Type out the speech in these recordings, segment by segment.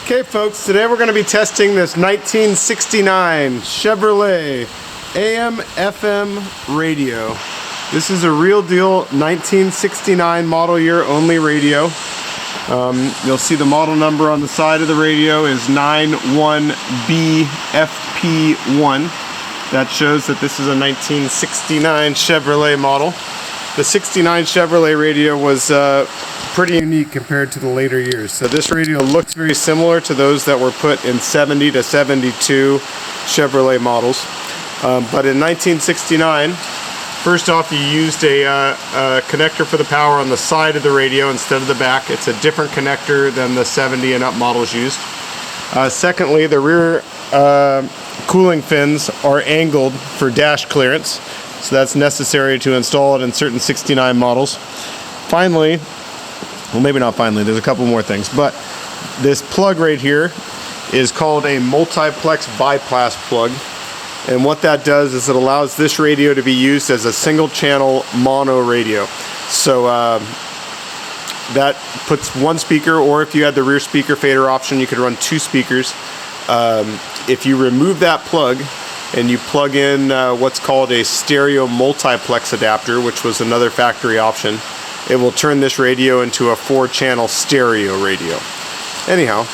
Okay folks, today we're going to be testing this 1969 Chevrolet AM FM radio. This is a real deal 1969 model year only radio. You'll see the model number on the side of the radio is 91BFP1. That shows that this is a 1969 Chevrolet model. The 69 Chevrolet radio was pretty unique compared to the later years. So this radio looks very similar to those that were put in 70 to 72 Chevrolet models. But in 1969, first off, you used a connector for the power on the side of the radio instead of the back. It's a different connector than the 70 and up models used. Secondly, the rear cooling fins are angled for dash clearance. So that's necessary to install it in certain 69 models. Finally, well, maybe not finally, there's a couple more things, but this plug right here is called a multiplex bypass plug. And what that does is it allows this radio to be used as a single channel mono radio. So that puts one speaker, or if you had the rear speaker fader option, you could run two speakers. If you remove that plug and you plug in what's called a stereo multiplex adapter, which was another factory option, it will turn this radio into a 4-channel stereo radio. Anyhow,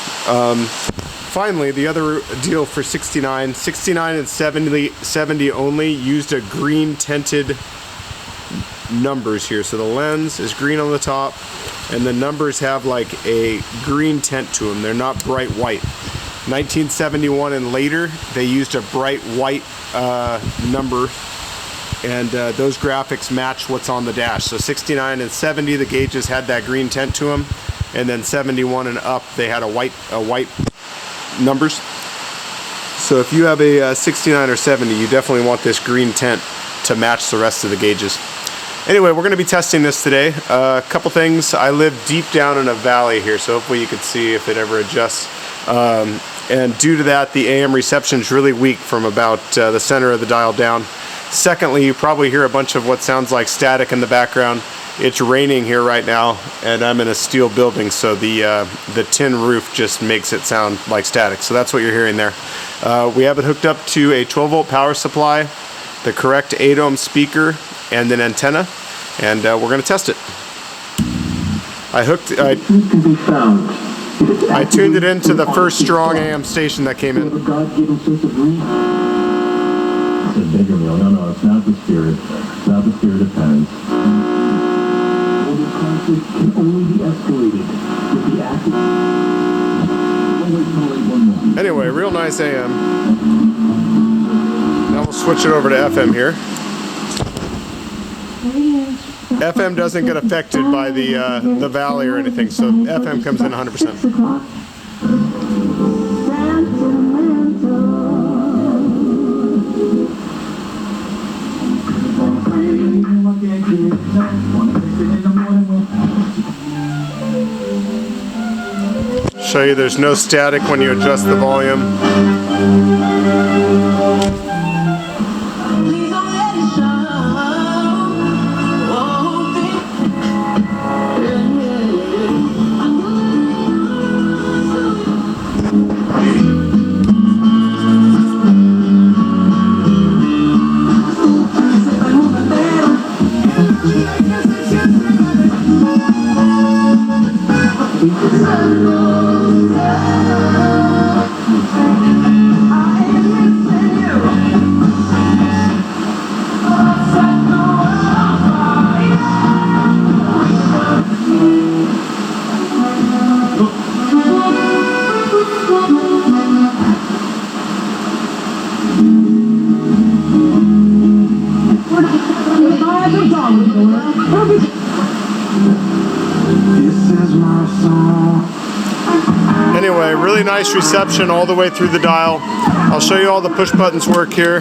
finally, the other deal for 69 and 70 only used a green tinted numbers here. So the lens is green on the top and the numbers have like a green tint to them. They're not bright white. 1971 and later, they used a bright white number, and those graphics match what's on the dash. So 69 and 70, the gauges had that green tint to them, and then 71 and up, they had a white numbers. So if you have a 69 or 70, you definitely want this green tint to match the rest of the gauges. Anyway, we're going to be testing this today. A couple things. I live deep down in a valley here, so hopefully you can see if it ever adjusts. And due to that, the AM reception is really weak from about the center of the dial down. Secondly, you probably hear a bunch of what sounds like static in the background. It's raining here right now, and I'm in a steel building, so the tin roof just makes it sound like static. So that's what you're hearing there. We have it hooked up to a 12-volt power supply, the correct 8-ohm speaker, and an antenna, and we're going to test it. I tuned it into the first strong AM station that came in. It's a bigger meal. No, it's not the spirit. It's not the spirit of penance. The conflict can only be escalated with the active. Anyway, real nice AM. Now we'll switch it over to FM here. FM doesn't get affected by the valley or anything, so FM comes in 100%. Show you there's no static when you adjust the volume. Anyway, really nice reception all the way through the dial. I'll show you all the push buttons work here.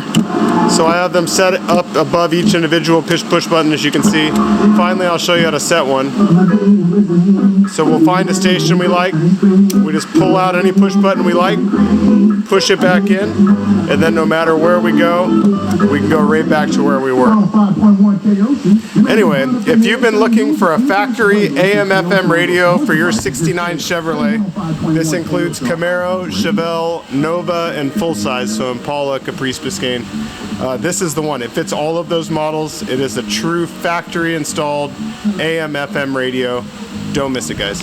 So I have them set up above each individual push button, as you can see. Finally, I'll show you how to set one. So we'll find a station we like. We just pull out any push button we like, push it back in, and then no matter where we go, we can go right back to where we were. Anyway, if you've been looking for a factory AM FM radio for your 69 Chevrolet, this includes Camaro, Chevelle, Nova, and full size, so Impala, Caprice, Biscayne. This is the one. It fits all of those models. It is a true factory installed AM FM radio. Don't miss it, guys.